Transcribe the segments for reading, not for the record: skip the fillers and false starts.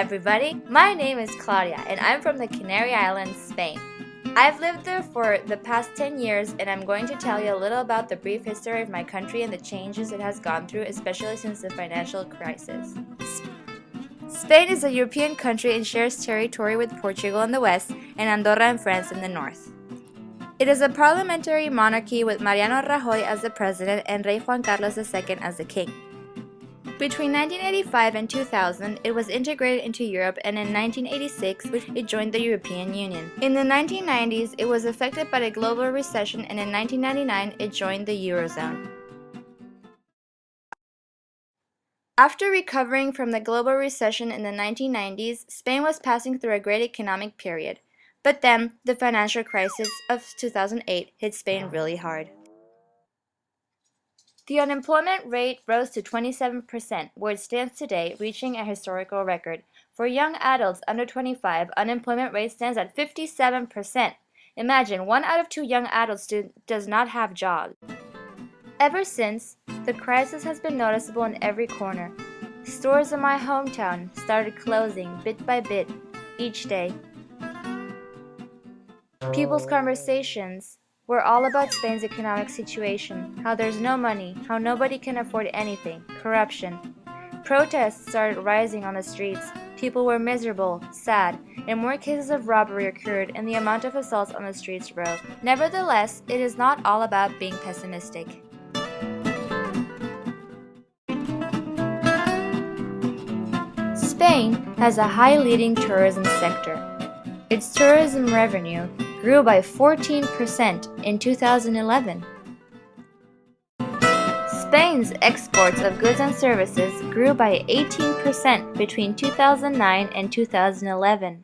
everybody, my name is Claudia and I'm from the Canary Islands, Spain. I've lived there for the past 10 years and I'm going to tell you a little about the brief history of my country and the changes it has gone through, especially since the financial crisis. Spain is a European country and shares territory with Portugal in the west and Andorra and France in the north. It is a parliamentary monarchy with Mariano Rajoy as the president and Rey Juan Carlos II as the king. Between 1985 and 2000, it was integrated into Europe, and in 1986, it joined the European Union. In the 1990s, it was affected by a global recession, and in 1999, it joined the Eurozone. After recovering from the global recession in the 1990s, Spain was passing through a great economic period. But then, the financial crisis of 2008 hit Spain really hard. The unemployment rate rose to 27%, where it stands today, reaching a historical record. For young adults under 25, unemployment rate stands at 57%. Imagine, 1 out of 2 young adults does not have jobs. Ever since, the crisis has been noticeable in every corner. Stores in my hometown started closing bit by bit each day. People's conversations were all about Spain's economic situation, how there's no money, how nobody can afford anything, corruption. Protests started rising on the streets. People were miserable, sad, and more cases of robbery occurred, and the amount of assaults on the streets rose. Nevertheless, it is not all about being pessimistic. Spain has a high leading tourism sector. Its tourism revenue grew by 14% in 2011. Spain's exports of goods and services grew by 18% between 2009 and 2011.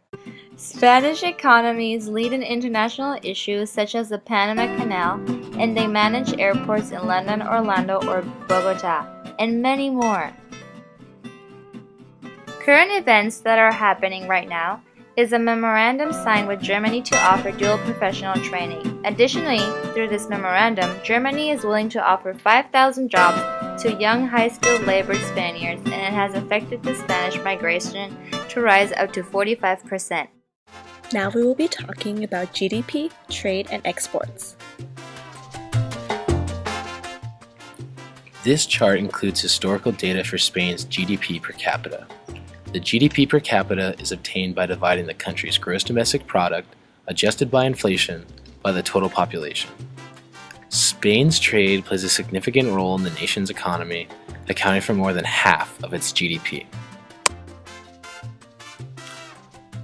Spanish economies lead in international issues such as the Panama Canal, and they manage airports in London, Orlando, or Bogota, and many more. Current events that are happening right now is a memorandum signed with Germany to offer dual professional training. Additionally, through this memorandum, Germany is willing to offer 5,000 jobs to young high-skilled labored Spaniards, and it has affected the Spanish migration to rise up to 45%. Now we will be talking about GDP, trade, and exports. This chart includes historical data for Spain's GDP per capita. The GDP per capita is obtained by dividing the country's gross domestic product, adjusted by inflation, by the total population. Spain's trade plays a significant role in the nation's economy, accounting for more than half of its GDP.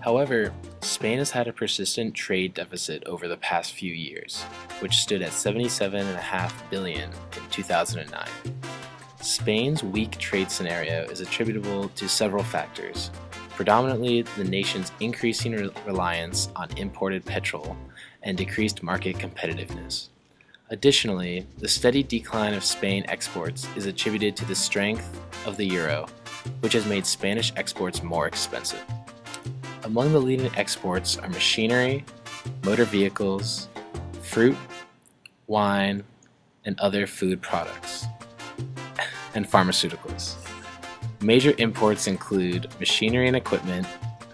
However, Spain has had a persistent trade deficit over the past few years, which stood at $77.5 billion in 2009. Spain's weak trade scenario is attributable to several factors, predominantly the nation's increasing reliance on imported petrol and decreased market competitiveness. Additionally, the steady decline of Spain exports is attributed to the strength of the euro, which has made Spanish exports more expensive. Among the leading exports are machinery, motor vehicles, fruit, wine, and other food products, and pharmaceuticals. Major imports include machinery and equipment,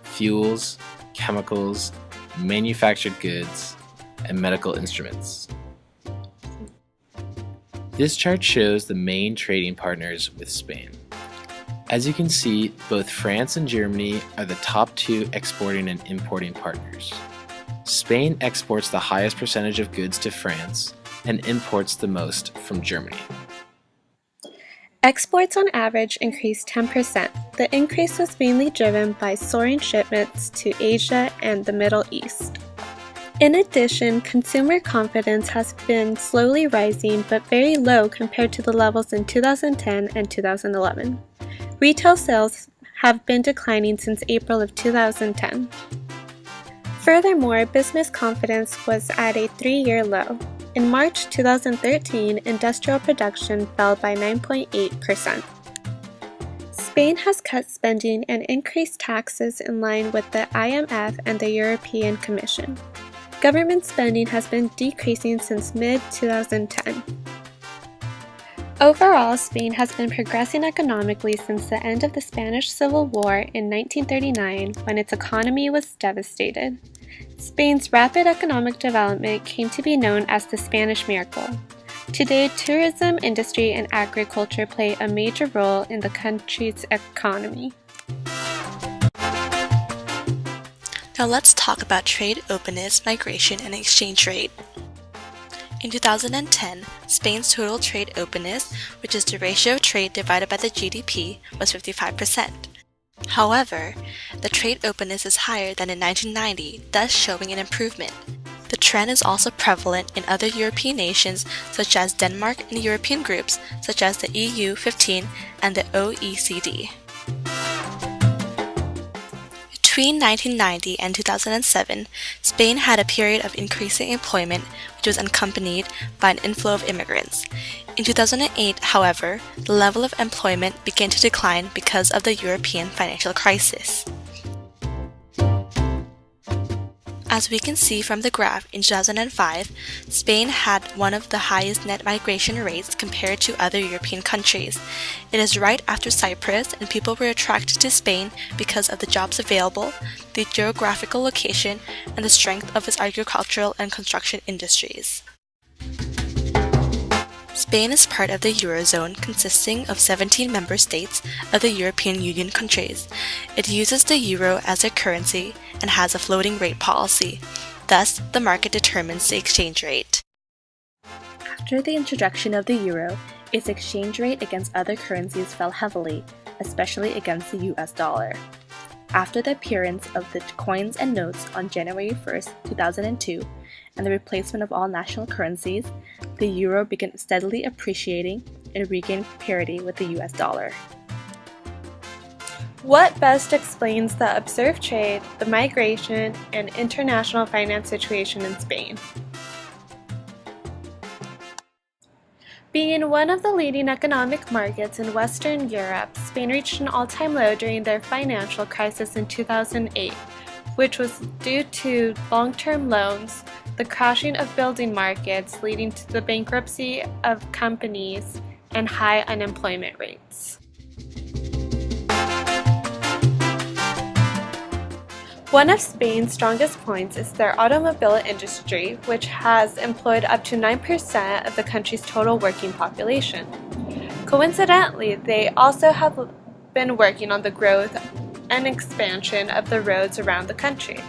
fuels, chemicals, manufactured goods, and medical instruments. This chart shows the main trading partners with Spain. As you can see, both France and Germany are the top 2 exporting and importing partners. Spain exports the highest percentage of goods to France and imports the most from Germany. Exports on average increased 10%. The increase was mainly driven by soaring shipments to Asia and the Middle East. In addition, consumer confidence has been slowly rising but very low compared to the levels in 2010 and 2011. Retail sales have been declining since April of 2010. Furthermore, business confidence was at a 3-year low. In March 2013, industrial production fell by 9.8%. Spain has cut spending and increased taxes in line with the IMF and the European Commission. Government spending has been decreasing since mid-2010. Overall, Spain has been progressing economically since the end of the Spanish Civil War in 1939, when its economy was devastated. Spain's rapid economic development came to be known as the Spanish Miracle. Today, tourism industry and agriculture play a major role in the country's economy. Now let's talk about trade openness, migration, and exchange rate. In 2010, Spain's total trade openness, which is the ratio of trade divided by the GDP, was 55%. However, the trade openness is higher than in 1990, thus showing an improvement. The trend is also prevalent in other European nations such as Denmark and European groups such as the EU15 and the OECD. Between 1990 and 2007, Spain had a period of increasing employment which was accompanied by an inflow of immigrants. In 2008, however, the level of employment began to decline because of the European financial crisis. As we can see from the graph, in 2005, Spain had one of the highest net migration rates compared to other European countries. It is right after Cyprus, and people were attracted to Spain because of the jobs available, the geographical location, and the strength of its agricultural and construction industries. Spain is part of the Eurozone, consisting of 17 member states of the European Union countries. It uses the euro as their currency and has a floating rate policy. Thus, the market determines the exchange rate. After the introduction of the euro, its exchange rate against other currencies fell heavily, especially against the US dollar. After the appearance of the coins and notes on January 1, 2002, and the replacement of all national currencies, the euro began steadily appreciating and regained parity with the US dollar. What best explains the observed trade, the migration, and international finance situation in Spain? Being one of the leading economic markets in Western Europe, Spain reached an all-time low during their financial crisis in 2008, which was due to long-term loans, the crashing of building markets leading to the bankruptcy of companies, and high unemployment rates. One of Spain's strongest points is their automobile industry, which has employed up to 9% of the country's total working population. Coincidentally, they also have been working on the growth and expansion of the roads around the country.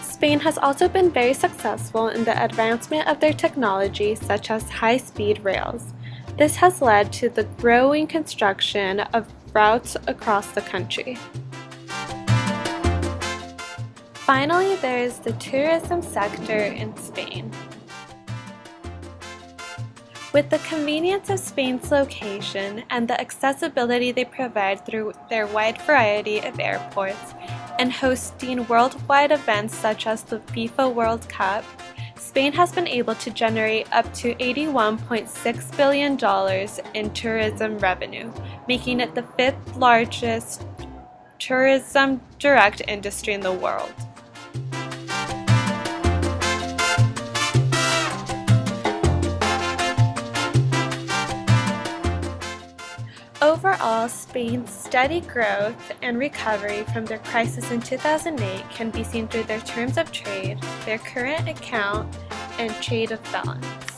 Spain has also been very successful in the advancement of their technology, such as high-speed rails. This has led to the growing construction of routes across the country. Finally, there is the tourism sector in Spain. With the convenience of Spain's location and the accessibility they provide through their wide variety of airports and hosting worldwide events such as the FIFA World Cup, Spain has been able to generate up to $81.6 billion in tourism revenue, making it the fifth largest tourism direct industry in the world. Overall, Spain's steady growth and recovery from their crisis in 2008 can be seen through their terms of trade, their current account, and trade of balance.